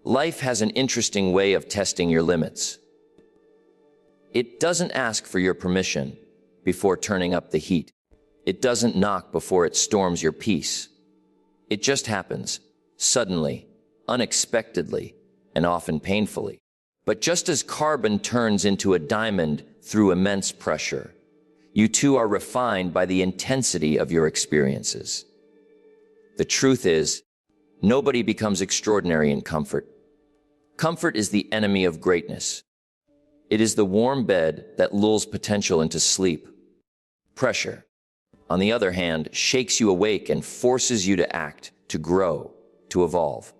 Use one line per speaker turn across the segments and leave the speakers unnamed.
Life has an interesting way of testing your limits. It doesn't ask for your permission before turning up the heat. It doesn't knock before it storms your peace. It just happens, suddenly, unexpectedly, and often painfully. But just as carbon turns into a diamond through immense pressure, you too are refined by the intensity of your experiences. The truth is, nobody becomes extraordinary in comfort. Comfort is the enemy of greatness. It is the warm bed that lulls potential into sleep. Pressure, on the other hand, shakes you awake and forces you to act, to grow, to evolve.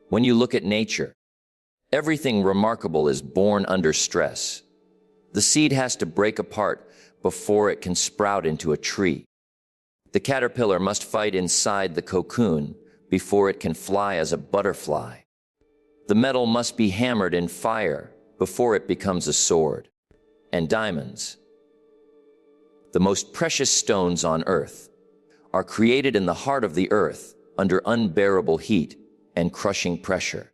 When you look at nature, everything remarkable is born under stress. The seed has to break apart before it can sprout into a tree. The caterpillar must fight inside the cocoon before it can fly as a butterfly. The metal must be hammered in fire before it becomes a sword. And diamonds, the most precious stones on earth, are created in the heart of the earth under unbearable heat and crushing pressure.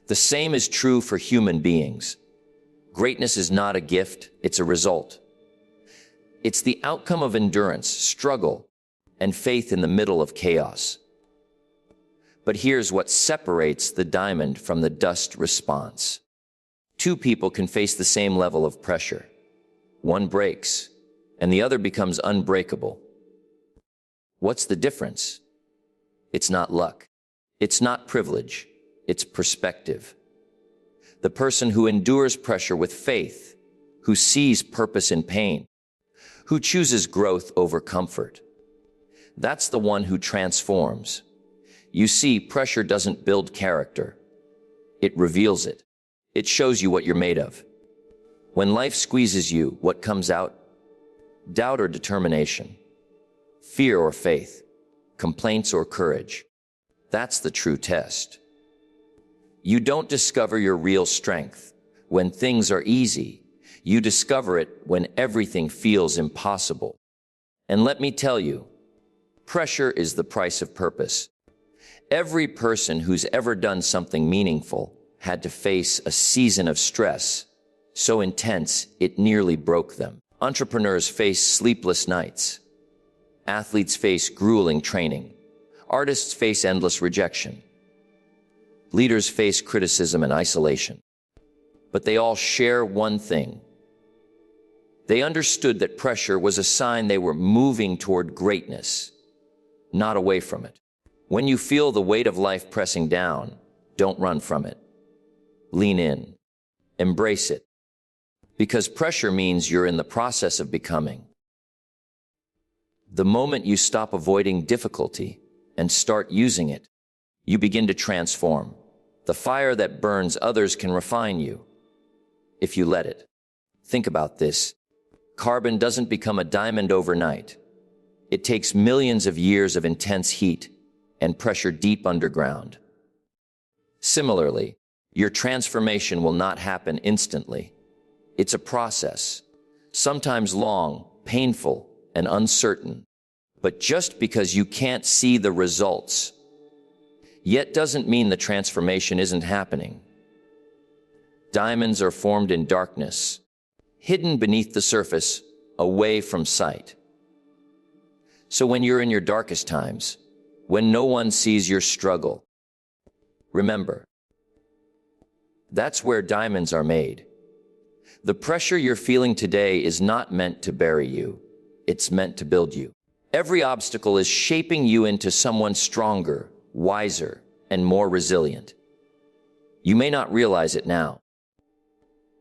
The same is true for human beings. Greatness is not a gift, it's a result. It's the outcome of endurance, struggle, and faith in the middle of chaos. But here's what separates the diamond from the dust response. Two people can face the same level of pressure. One breaks, and the other becomes unbreakable. What's the difference? It's not luck. It's not privilege. It's perspective. The person who endures pressure with faith, who sees purpose in pain, who chooses growth over comfort, that's the one who transforms. You see, pressure doesn't build character. It reveals it. It shows you what you're made of. When life squeezes you, what comes out? Doubt or determination? Fear or faith? Complaints or courage? That's the true test. You don't discover your real strength when things are easy. You discover it when everything feels impossible. And let me tell you, pressure is the price of purpose. Every person who's ever done something meaningful had to face a season of stress so intense it nearly broke them. Entrepreneurs face sleepless nights. Athletes face grueling training. Artists face endless rejection. Leaders face criticism and isolation. But they all share one thing. They understood that pressure was a sign they were moving toward greatness, not away from it. When you feel the weight of life pressing down, don't run from it. Lean in. Embrace it. Because pressure means you're in the process of becoming. The moment you stop avoiding difficulty and start using it, you begin to transform. The fire that burns others can refine you, if you let it. Think about this. Carbon doesn't become a diamond overnight. It takes millions of years of intense heat and pressure deep underground. Similarly, your transformation will not happen instantly. It's a process, sometimes long, painful, and uncertain. But just because you can't see the results yet doesn't mean the transformation isn't happening. Diamonds are formed in darkness, hidden beneath the surface, away from sight. So when you're in your darkest times, when no one sees your struggle, remember, that's where diamonds are made. The pressure you're feeling today is not meant to bury you. It's meant to build you. Every obstacle is shaping you into someone stronger, wiser, and more resilient. You may not realize it now,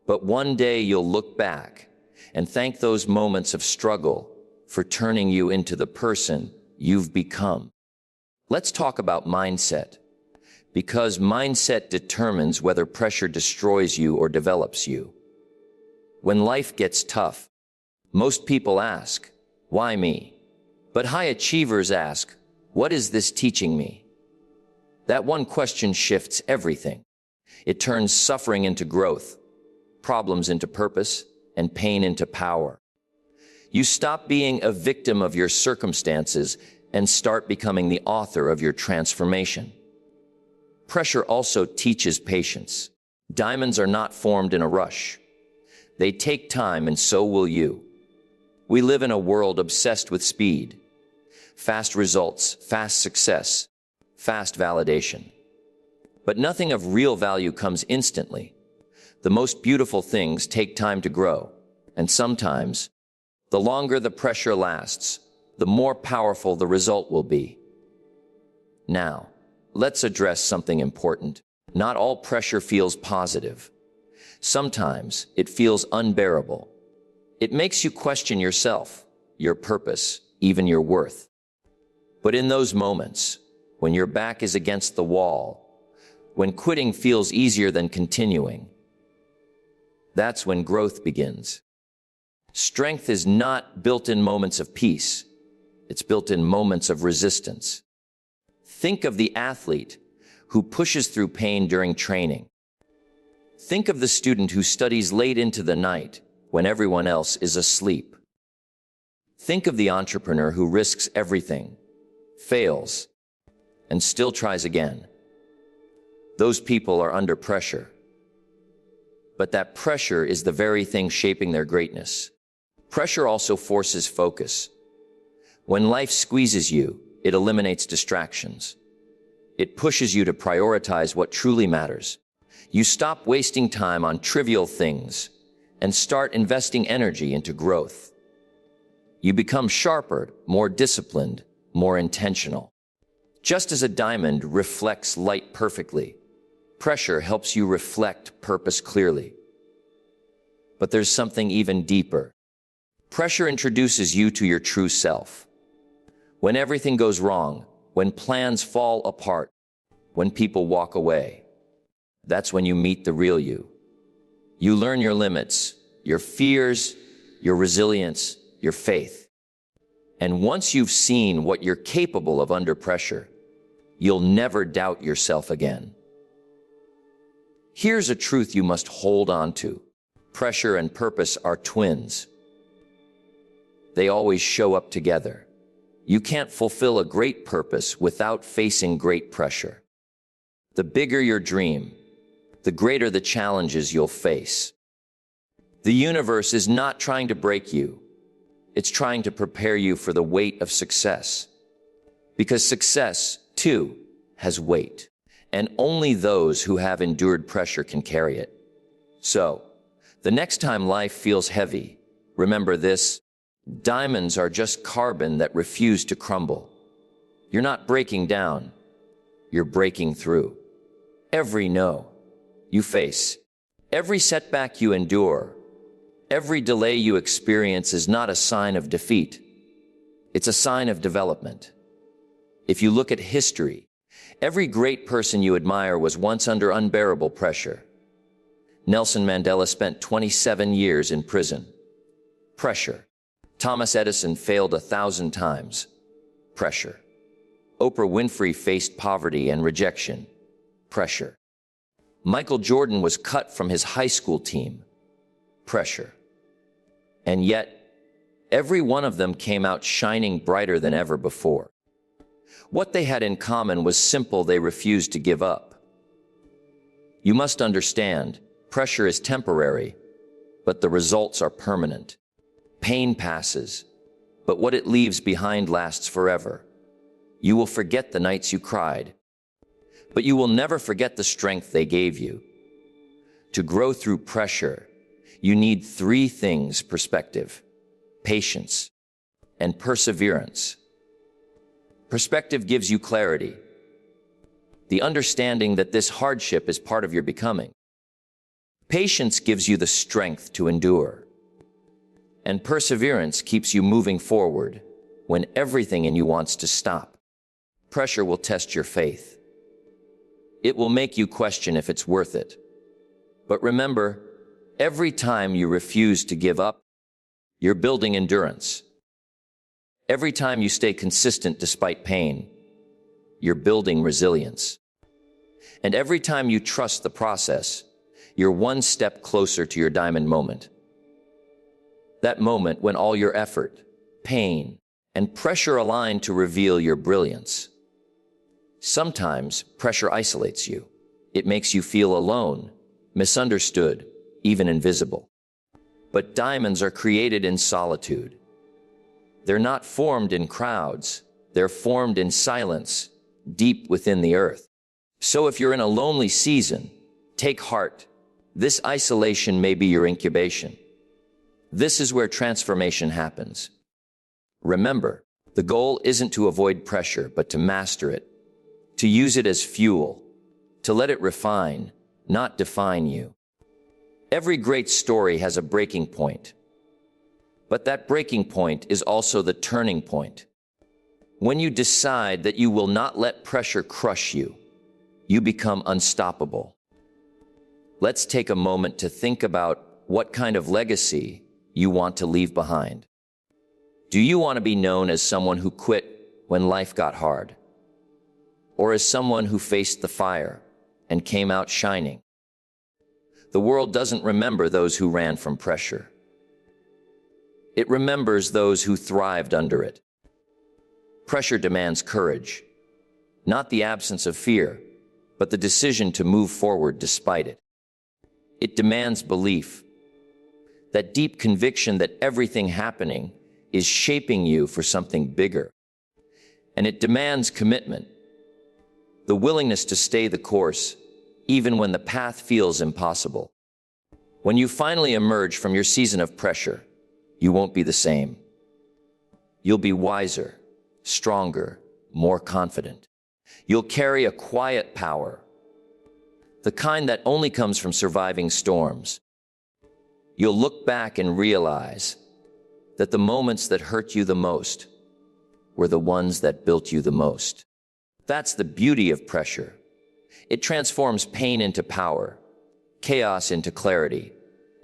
but one day you'll look back and thank those moments of struggle for turning you into the person you've become. Let's talk about mindset, because mindset determines whether pressure destroys you or develops you. When life gets tough, most people ask, why me? But high achievers ask, what is this teaching me? That one question shifts everything. It turns suffering into growth, problems into purpose, and pain into power. You stop being a victim of your circumstances and start becoming the author of your transformation. Pressure also teaches patience. Diamonds are not formed in a rush. They take time, and so will you. We live in a world obsessed with speed. Fast results, fast success, fast validation. But nothing of real value comes instantly. The most beautiful things take time to grow, and sometimes, the longer the pressure lasts, the more powerful the result will be. Now, let's address something important. Not all pressure feels positive. Sometimes it feels unbearable. It makes you question yourself, your purpose, even your worth. But in those moments, when your back is against the wall, when quitting feels easier than continuing, that's when growth begins. Strength is not built in moments of peace. It's built in moments of resistance. Think of the athlete who pushes through pain during training. Think of the student who studies late into the night when everyone else is asleep. Think of the entrepreneur who risks everything, fails, and still tries again. Those people are under pressure. But that pressure is the very thing shaping their greatness. Pressure also forces focus. When life squeezes you, it eliminates distractions. It pushes you to prioritize what truly matters. You stop wasting time on trivial things and start investing energy into growth. You become sharper, more disciplined, more intentional. Just as a diamond reflects light perfectly, pressure helps you reflect purpose clearly. But there's something even deeper. Pressure introduces you to your true self. When everything goes wrong, when plans fall apart, when people walk away, that's when you meet the real you. You learn your limits, your fears, your resilience, your faith. And once you've seen what you're capable of under pressure, you'll never doubt yourself again. Here's a truth you must hold on to. Pressure and purpose are twins. They always show up together. You can't fulfill a great purpose without facing great pressure. The bigger your dream, the greater the challenges you'll face. The universe is not trying to break you. It's trying to prepare you for the weight of success. Because success, too, has weight. And only those who have endured pressure can carry it. So, the next time life feels heavy, remember this: diamonds are just carbon that refuse to crumble. You're not breaking down, you're breaking through. Every no you face, every setback you endure, every delay you experience is not a sign of defeat. It's a sign of development. If you look at history, every great person you admire was once under unbearable pressure. Nelson Mandela spent 27 years in prison. Pressure. Thomas Edison failed 1,000 times. Pressure. Oprah Winfrey faced poverty and rejection. Pressure. Michael Jordan was cut from his high school team. Pressure. And yet, every one of them came out shining brighter than ever before. What they had in common was simple: they refused to give up. You must understand, pressure is temporary, but the results are permanent. Pain passes, but what it leaves behind lasts forever. You will forget the nights you cried, but you will never forget the strength they gave you. To grow through pressure, you need 3 things: perspective, patience, and perseverance. Perspective gives you clarity, the understanding that this hardship is part of your becoming. Patience gives you the strength to endure. And perseverance keeps you moving forward when everything in you wants to stop. Pressure will test your faith. It will make you question if it's worth it. But remember, every time you refuse to give up, you're building endurance. Every time you stay consistent despite pain, you're building resilience. And every time you trust the process, you're one step closer to your diamond moment. That moment when all your effort, pain, and pressure align to reveal your brilliance. Sometimes pressure isolates you. It makes you feel alone, misunderstood, even invisible. But diamonds are created in solitude. They're not formed in crowds. They're formed in silence, deep within the earth. So if you're in a lonely season, take heart. This isolation may be your incubation. This is where transformation happens. Remember, the goal isn't to avoid pressure, but to master it, to use it as fuel, to let it refine, not define you. Every great story has a breaking point. But that breaking point is also the turning point. When you decide that you will not let pressure crush you, you become unstoppable. Let's take a moment to think about what kind of legacy you want to leave behind. Do you want to be known as someone who quit when life got hard? Or as someone who faced the fire and came out shining? The world doesn't remember those who ran from pressure. It remembers those who thrived under it. Pressure demands courage, not the absence of fear, but the decision to move forward despite it. It demands belief, that deep conviction that everything happening is shaping you for something bigger. And it demands commitment, the willingness to stay the course, even when the path feels impossible. When you finally emerge from your season of pressure, you won't be the same. You'll be wiser, stronger, more confident. You'll carry a quiet power, the kind that only comes from surviving storms. You'll look back and realize that the moments that hurt you the most were the ones that built you the most. That's the beauty of pressure. It transforms pain into power, chaos into clarity,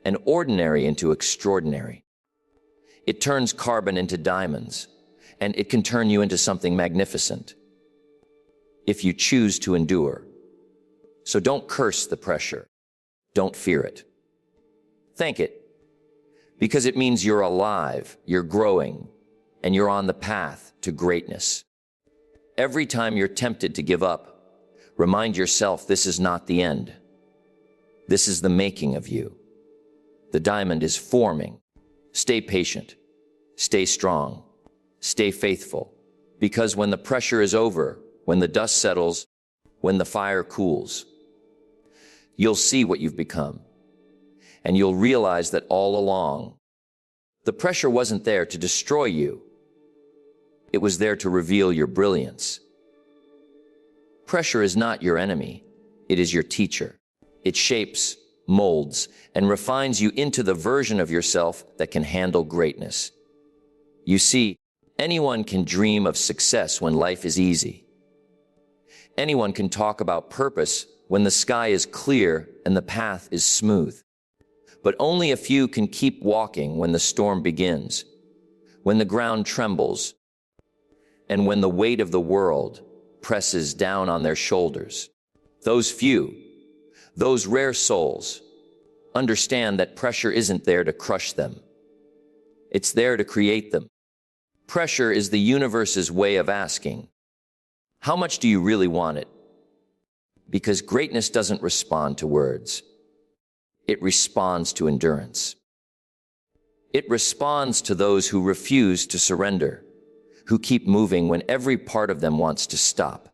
and ordinary into extraordinary. It turns carbon into diamonds, and it can turn you into something magnificent if you choose to endure. So don't curse the pressure. Don't fear it. Thank it, because it means you're alive, you're growing, and you're on the path to greatness. Every time you're tempted to give up, remind yourself this is not the end. This is the making of you. The diamond is forming. Stay patient. Stay strong. Stay faithful. Because when the pressure is over, when the dust settles, when the fire cools, you'll see what you've become. And you'll realize that all along, the pressure wasn't there to destroy you. It was there to reveal your brilliance. Pressure is not your enemy. It is your teacher. It shapes, molds, and refines you into the version of yourself that can handle greatness. You see, anyone can dream of success when life is easy. Anyone can talk about purpose when the sky is clear and the path is smooth. But only a few can keep walking when the storm begins, when the ground trembles, and when the weight of the world presses down on their shoulders. Those few, those rare souls, understand that pressure isn't there to crush them. It's there to create them. Pressure is the universe's way of asking, how much do you really want it? Because greatness doesn't respond to words. It responds to endurance. It responds to those who refuse to surrender, who keep moving when every part of them wants to stop.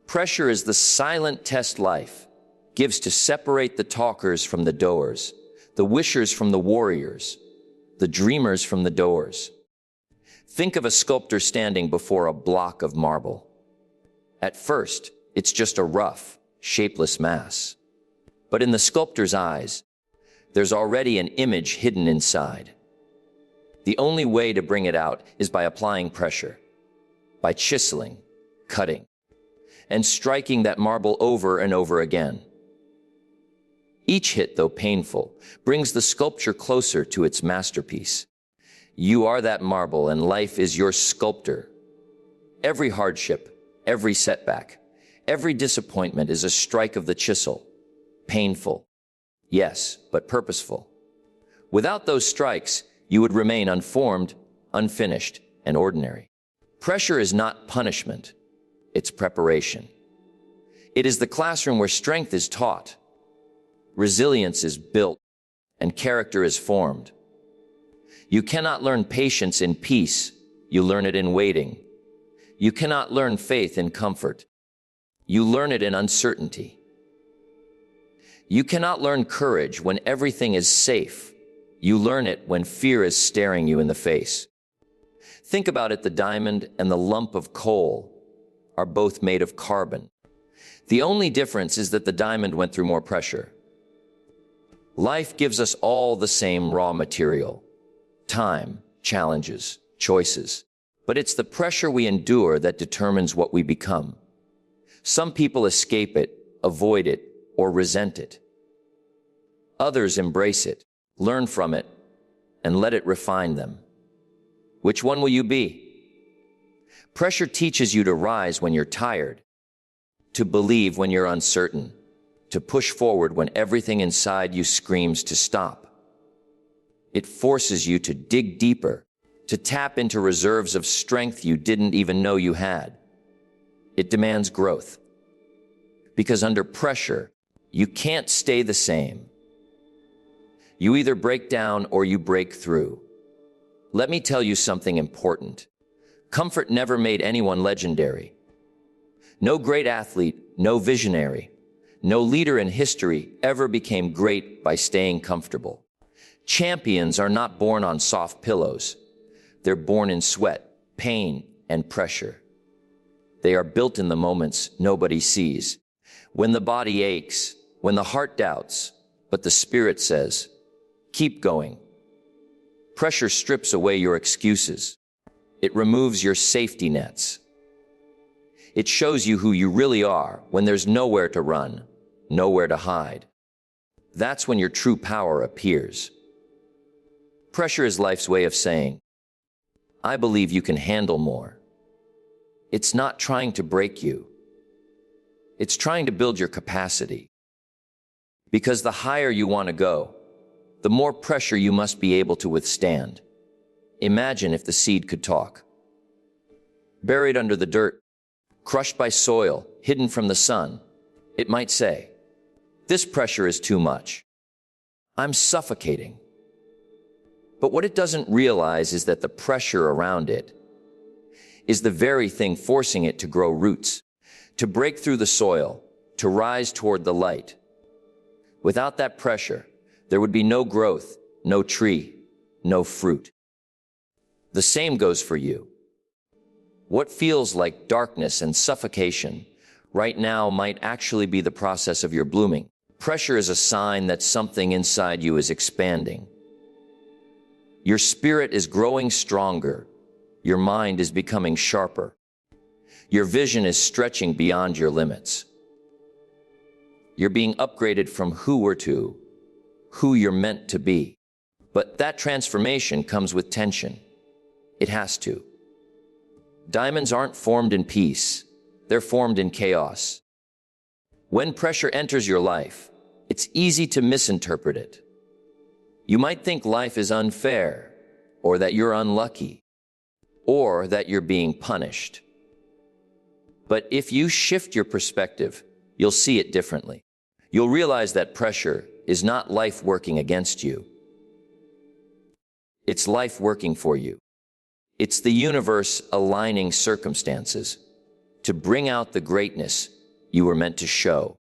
Pressure is the silent test life gives to separate the talkers from the doers, the wishers from the warriors, the dreamers from the doers. Think of a sculptor standing before a block of marble. At first, it's just a rough, shapeless mass. But in the sculptor's eyes, there's already an image hidden inside. The only way to bring it out is by applying pressure, by chiseling, cutting, and striking that marble over and over again. Each hit, though painful, brings the sculpture closer to its masterpiece. You are that marble, and life is your sculptor. Every hardship, every setback, every disappointment is a strike of the chisel. Painful, yes, but purposeful. Without those strikes, you would remain unformed, unfinished, and ordinary. Pressure is not punishment. it's preparation. It is the classroom where strength is taught, resilience is built, and character is formed. You cannot learn patience in peace, you learn it in waiting. You cannot learn faith in comfort, you learn it in uncertainty. You cannot learn courage when everything is safe, you learn it when fear is staring you in the face. Think about it, the diamond and the lump of coal are both made of carbon. The only difference is that the diamond went through more pressure. Life gives us all the same raw material, time, challenges, choices. But it's the pressure we endure that determines what we become. Some people escape it, avoid it, or resent it. Others embrace it, learn from it, and let it refine them. Which one will you be? Pressure teaches you to rise when you're tired, to believe when you're uncertain, to push forward when everything inside you screams to stop. It forces you to dig deeper, to tap into reserves of strength you didn't even know you had. It demands growth. Because under pressure, you can't stay the same. You either break down or you break through. Let me tell you something important. Comfort never made anyone legendary. No great athlete, no visionary, no leader in history ever became great by staying comfortable. Champions are not born on soft pillows. They're born in sweat, pain, and pressure. They are built in the moments nobody sees. When the body aches, when the heart doubts, but the spirit says, keep going. Pressure strips away your excuses. It removes your safety nets. It shows you who you really are when there's nowhere to run, nowhere to hide. That's when your true power appears. Pressure is life's way of saying, I believe you can handle more. It's not trying to break you. It's trying to build your capacity. Because the higher you want to go, the more pressure you must be able to withstand. Imagine if the seed could talk. Buried under the dirt, crushed by soil, hidden from the sun, it might say, this pressure is too much. I'm suffocating. But what it doesn't realize is that the pressure around it is the very thing forcing it to grow roots, to break through the soil, to rise toward the light. Without that pressure, there would be no growth, no tree, no fruit. The same goes for you. What feels like darkness and suffocation right now might actually be the process of your blooming. Pressure is a sign that something inside you is expanding. Your spirit is growing stronger. Your mind is becoming sharper. Your vision is stretching beyond your limits. You're being upgraded from who we're to who you're meant to be. But that transformation comes with tension. It has to. Diamonds aren't formed in peace. They're formed in chaos. When pressure enters your life, it's easy to misinterpret it. You might think life is unfair, or that you're unlucky, or that you're being punished. But if you shift your perspective, you'll see it differently. You'll realize that pressure is not life working against you. It's life working for you. It's the universe aligning circumstances to bring out the greatness you were meant to show.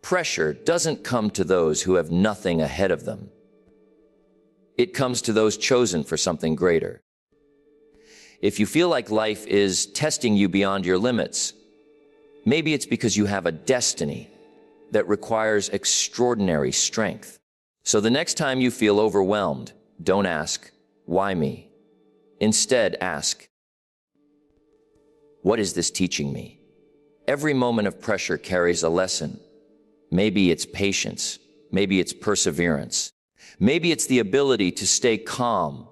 Pressure doesn't come to those who have nothing ahead of them. It comes to those chosen for something greater. If you feel like life is testing you beyond your limits, maybe it's because you have a destiny that requires extraordinary strength. So the next time you feel overwhelmed, don't ask, why me? Instead, ask, what is this teaching me? Every moment of pressure carries a lesson. Maybe it's patience. Maybe it's perseverance. Maybe it's the ability to stay calm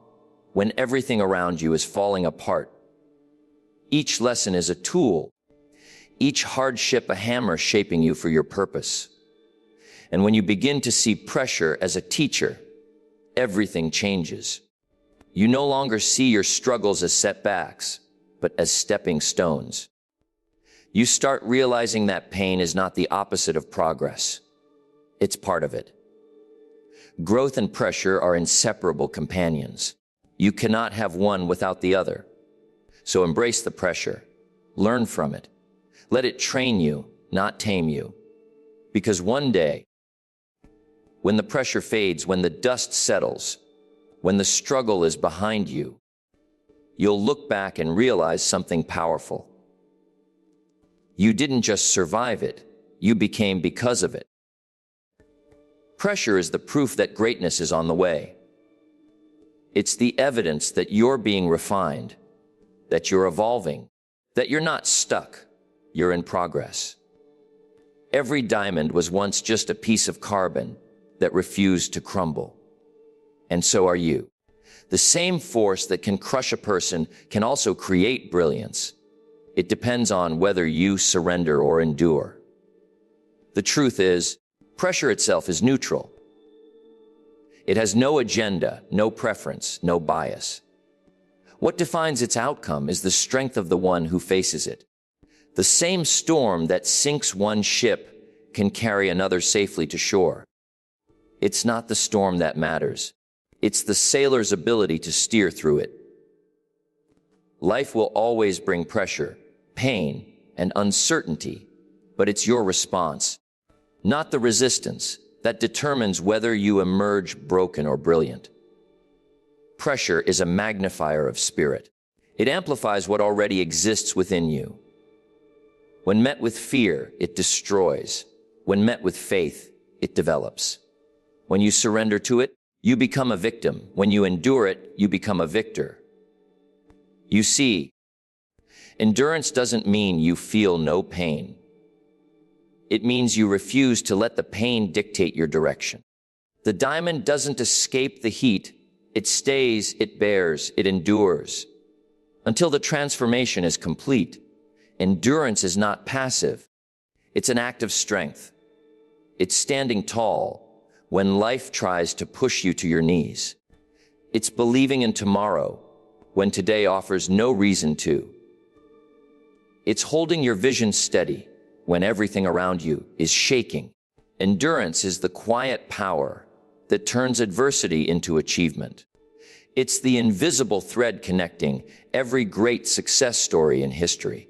when everything around you is falling apart. Each lesson is a tool. Each hardship a hammer shaping you for your purpose. And when you begin to see pressure as a teacher, everything changes. You no longer see your struggles as setbacks, but as stepping stones. You start realizing that pain is not the opposite of progress. It's part of it. Growth and pressure are inseparable companions. You cannot have one without the other. So embrace the pressure. Learn from it. Let it train you, not tame you. Because one day, when the pressure fades, when the dust settles, when the struggle is behind you, you'll look back and realize something powerful. You didn't just survive it, you became because of it. Pressure is the proof that greatness is on the way. It's the evidence that you're being refined, that you're evolving, that you're not stuck, you're in progress. Every diamond was once just a piece of carbon that refused to crumble. And so are you. The same force that can crush a person can also create brilliance. It depends on whether you surrender or endure. The truth is, pressure itself is neutral. It has no agenda, no preference, no bias. What defines its outcome is the strength of the one who faces it. The same storm that sinks one ship can carry another safely to shore. It's not the storm that matters. It's the sailor's ability to steer through it. Life will always bring pressure, pain, and uncertainty, but it's your response, not the resistance, that determines whether you emerge broken or brilliant. Pressure is a magnifier of spirit. It amplifies what already exists within you. When met with fear, it destroys. When met with faith, it develops. When you surrender to it, you become a victim. When you endure it, you become a victor. You see, endurance doesn't mean you feel no pain. It means you refuse to let the pain dictate your direction. The diamond doesn't escape the heat. It stays, it bears, it endures. Until the transformation is complete, endurance is not passive. It's an act of strength. It's standing tall when life tries to push you to your knees. It's believing in tomorrow when today offers no reason to. It's holding your vision steady when everything around you is shaking. Endurance is the quiet power that turns adversity into achievement. It's the invisible thread connecting every great success story in history.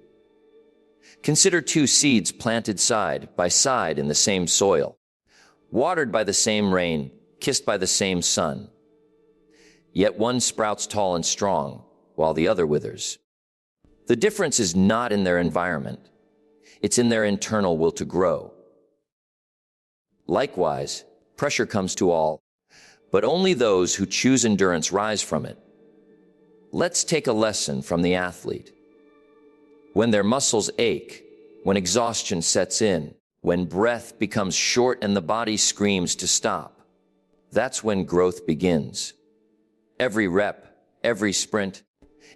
Consider two seeds planted side by side in the same soil, watered by the same rain, kissed by the same sun. Yet one sprouts tall and strong, while the other withers. The difference is not in their environment. It's in their internal will to grow. Likewise, pressure comes to all, but only those who choose endurance rise from it. Let's take a lesson from the athlete. When their muscles ache, when exhaustion sets in, when breath becomes short and the body screams to stop, that's when growth begins. Every rep, every sprint,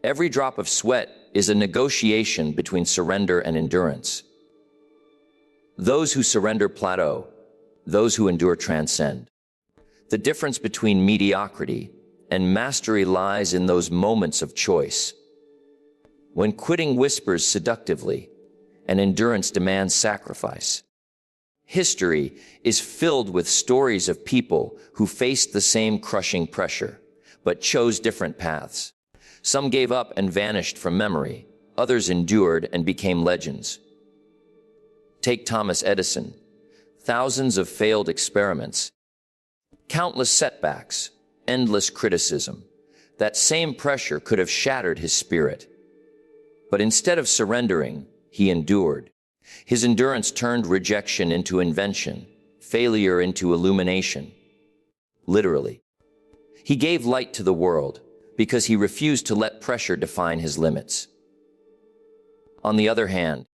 every drop of sweat is a negotiation between surrender and endurance. Those who surrender plateau, those who endure transcend. The difference between mediocrity and mastery lies in those moments of choice. When quitting whispers seductively and endurance demands sacrifice. History is filled with stories of people who faced the same crushing pressure, but chose different paths. Some gave up and vanished from memory. Others endured and became legends. Take Thomas Edison. Thousands of failed experiments, countless setbacks, endless criticism. That same pressure could have shattered his spirit. But instead of surrendering, he endured. His endurance turned rejection into invention, failure into illumination. Literally. He gave light to the world because he refused to let pressure define his limits. On the other hand,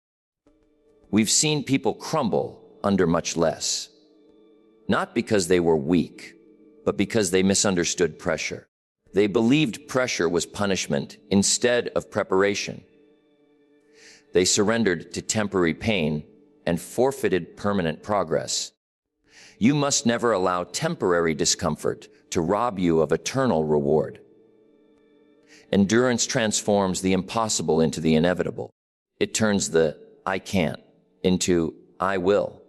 we've seen people crumble under much less. Not because they were weak, but because they misunderstood pressure. They believed pressure was punishment instead of preparation. They surrendered to temporary pain and forfeited permanent progress. You must never allow temporary discomfort to rob you of eternal reward. Endurance transforms the impossible into the inevitable. It turns the I can't into I will.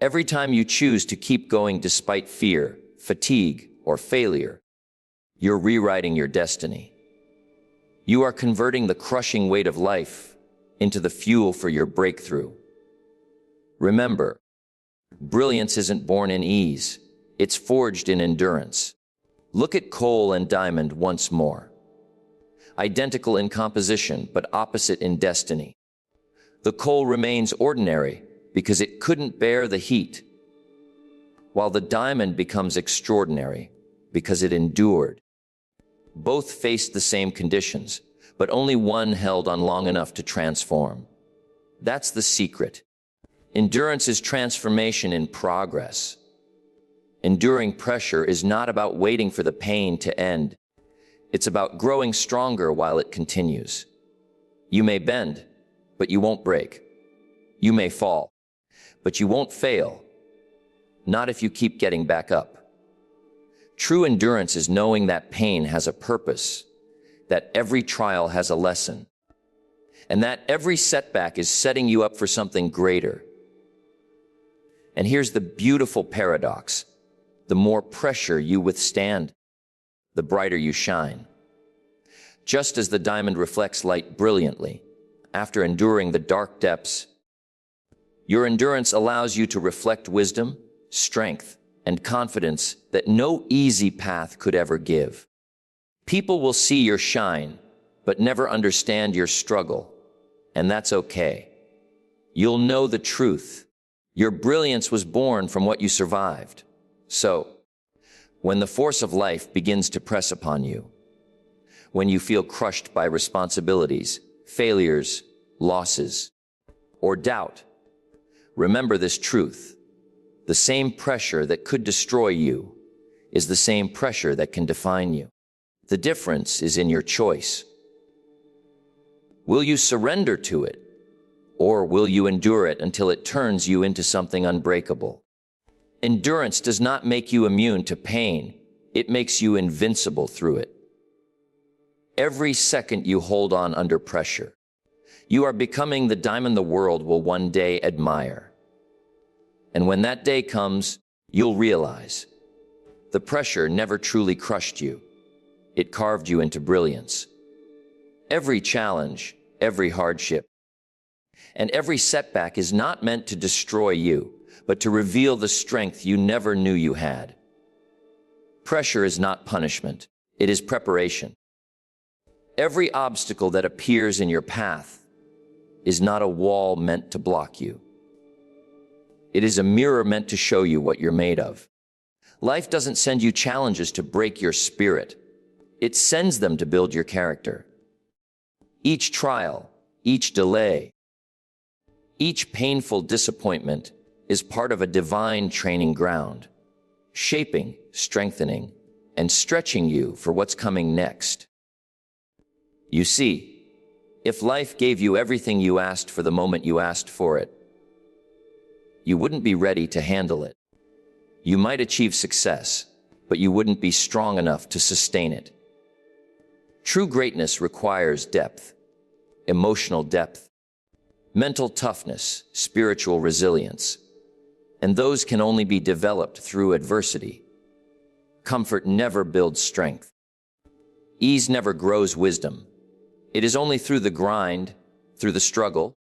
Every time you choose to keep going despite fear, fatigue, or failure, you're rewriting your destiny. You are converting the crushing weight of life into the fuel for your breakthrough. Remember, brilliance isn't born in ease, it's forged in endurance. Look at coal and diamond once more. Identical in composition, but opposite in destiny. The coal remains ordinary because it couldn't bear the heat, while the diamond becomes extraordinary because it endured. Both faced the same conditions, but only one held on long enough to transform. That's the secret. Endurance is transformation in progress. Enduring pressure is not about waiting for the pain to end. It's about growing stronger while it continues. You may bend, but you won't break. You may fall, but you won't fail. Not if you keep getting back up. True endurance is knowing that pain has a purpose, that every trial has a lesson, and that every setback is setting you up for something greater. And here's the beautiful paradox. The more pressure you withstand, the brighter you shine. Just as the diamond reflects light brilliantly, after enduring the dark depths, your endurance allows you to reflect wisdom, strength, and confidence that no easy path could ever give. People will see your shine, but never understand your struggle, and that's okay. You'll know the truth. Your brilliance was born from what you survived. So, when the force of life begins to press upon you, when you feel crushed by responsibilities, failures, losses, or doubt, remember this truth. The same pressure that could destroy you is the same pressure that can define you. The difference is in your choice. Will you surrender to it, or will you endure it until it turns you into something unbreakable? Endurance does not make you immune to pain. It makes you invincible through it. Every second you hold on under pressure, you are becoming the diamond the world will one day admire. And when that day comes, you'll realize the pressure never truly crushed you. It carved you into brilliance. Every challenge, every hardship, and every setback is not meant to destroy you, but to reveal the strength you never knew you had. Pressure is not punishment. It is preparation. Every obstacle that appears in your path is not a wall meant to block you. It is a mirror meant to show you what you're made of. Life doesn't send you challenges to break your spirit. It sends them to build your character. Each trial, each delay, each painful disappointment is part of a divine training ground, shaping, strengthening, and stretching you for what's coming next. You see, if life gave you everything you asked for the moment you asked for it, you wouldn't be ready to handle it. You might achieve success, but you wouldn't be strong enough to sustain it. True greatness requires depth, emotional depth, mental toughness, spiritual resilience, and those can only be developed through adversity. Comfort never builds strength. Ease never grows wisdom. It is only through the grind, through the struggle,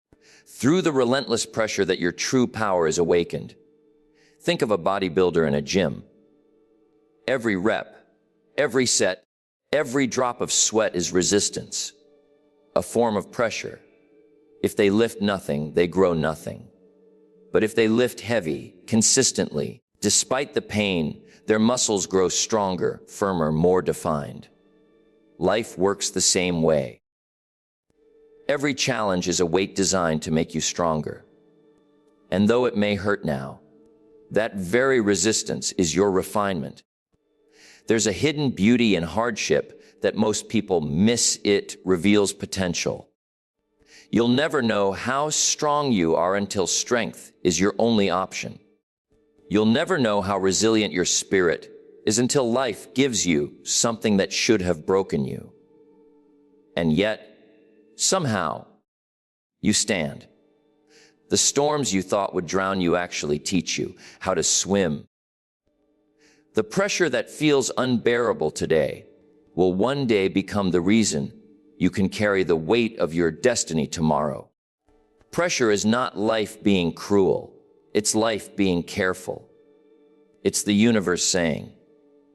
through the relentless pressure that your true power is awakened. Think of a bodybuilder in a gym. Every rep, every set, every drop of sweat is resistance, a form of pressure. If they lift nothing, they grow nothing. But if they lift heavy, consistently, despite the pain, their muscles grow stronger, firmer, more defined. Life works the same way. Every challenge is a weight designed to make you stronger. And though it may hurt now, that very resistance is your refinement. There's a hidden beauty in hardship that most people miss. It reveals potential. You'll never know how strong you are until strength is your only option. You'll never know how resilient your spirit is until life gives you something that should have broken you. And yet, somehow, you stand. The storms you thought would drown you actually teach you how to swim. The pressure that feels unbearable today will one day become the reason you can carry the weight of your destiny tomorrow. Pressure is not life being cruel. It's life being careful. It's the universe saying,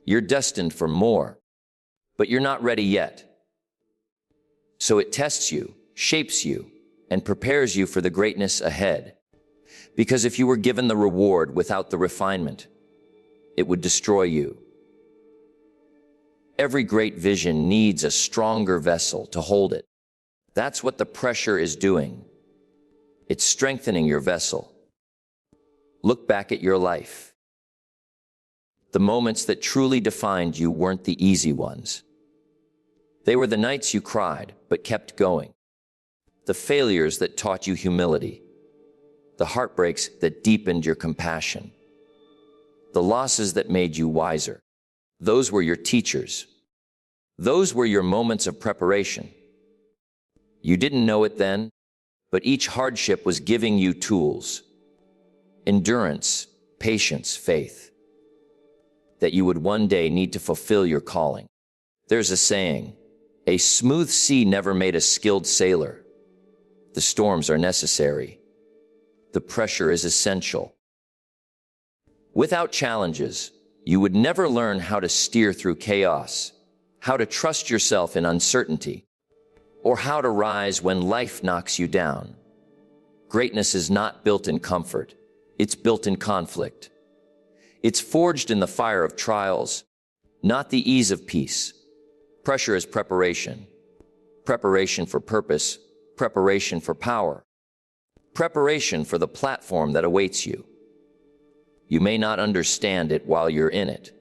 you're destined for more, but you're not ready yet. So it tests you, shapes you, and prepares you for the greatness ahead. Because if you were given the reward without the refinement, it would destroy you. Every great vision needs a stronger vessel to hold it. That's what the pressure is doing. It's strengthening your vessel. Look back at your life. The moments that truly defined you weren't the easy ones. They were the nights you cried but kept going. The failures that taught you humility. The heartbreaks that deepened your compassion. The losses that made you wiser. Those were your teachers. Those were your moments of preparation. You didn't know it then, but each hardship was giving you tools. Endurance, patience, faith. That you would one day need to fulfill your calling. There's a saying, a smooth sea never made a skilled sailor. The storms are necessary. The pressure is essential. Without challenges, you would never learn how to steer through chaos, how to trust yourself in uncertainty, or how to rise when life knocks you down. Greatness is not built in comfort. It's built in conflict. It's forged in the fire of trials, not the ease of peace. Pressure is preparation. Preparation for purpose, preparation for power, preparation for the platform that awaits you. You may not understand it while you're in it,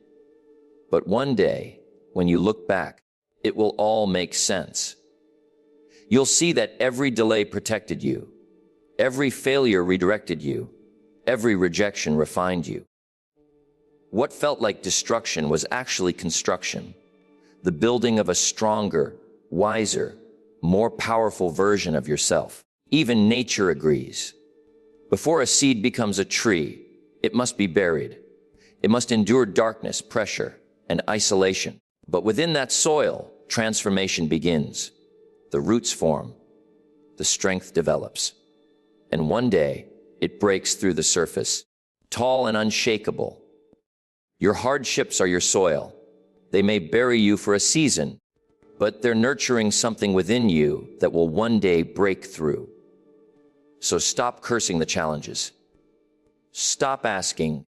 but one day, when you look back, it will all make sense. You'll see that every delay protected you, every failure redirected you, every rejection refined you. What felt like destruction was actually construction, the building of a stronger, wiser, more powerful version of yourself. Even nature agrees. Before a seed becomes a tree, it must be buried. It must endure darkness, pressure, and isolation. But within that soil, transformation begins. The roots form, the strength develops, and one day it breaks through the surface, tall and unshakable. Your hardships are your soil. They may bury you for a season, but they're nurturing something within you that will one day break through. So stop cursing the challenges. Stop asking,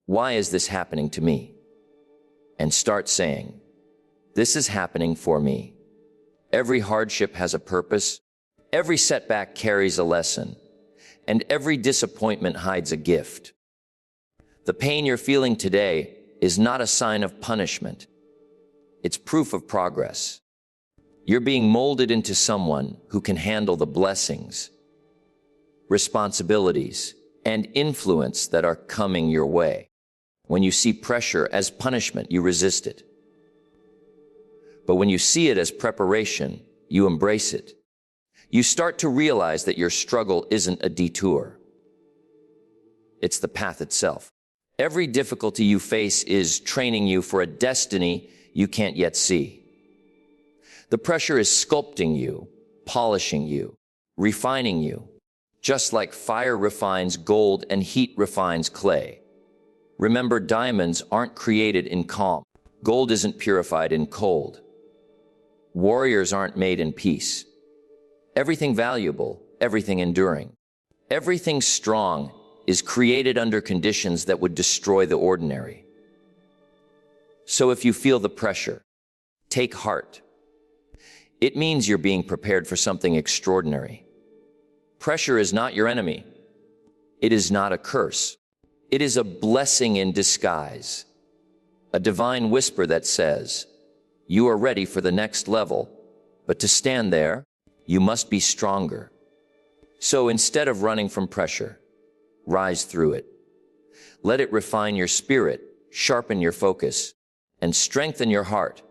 why is this happening to me? And start saying, this is happening for me. Every hardship has a purpose, every setback carries a lesson, and every disappointment hides a gift. The pain you're feeling today is not a sign of punishment. It's proof of progress. You're being molded into someone who can handle the blessings, responsibilities, and influence that are coming your way. When you see pressure as punishment, you resist it. But when you see it as preparation, you embrace it. You start to realize that your struggle isn't a detour. It's the path itself. Every difficulty you face is training you for a destiny you can't yet see. The pressure is sculpting you, polishing you, refining you, just like fire refines gold and heat refines clay. Remember, diamonds aren't created in calm. Gold isn't purified in cold. Warriors aren't made in peace. Everything valuable, everything enduring, everything strong is created under conditions that would destroy the ordinary. So if you feel the pressure, take heart. It means you're being prepared for something extraordinary. Pressure is not your enemy. It is not a curse. It is a blessing in disguise, a divine whisper that says, you are ready for the next level, but to stand there, you must be stronger. So instead of running from pressure, rise through it. Let it refine your spirit, sharpen your focus, and strengthen your heart.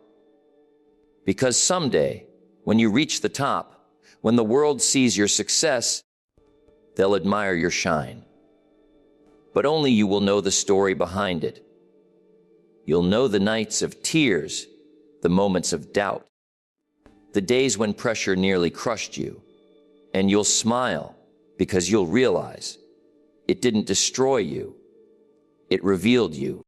Because someday, when you reach the top, when the world sees your success, They'll admire your shine. But only you will know the story behind it. You'll know the nights of tears, the moments of doubt, the days when pressure nearly crushed you, and you'll smile because you'll realize it didn't destroy you, it revealed you.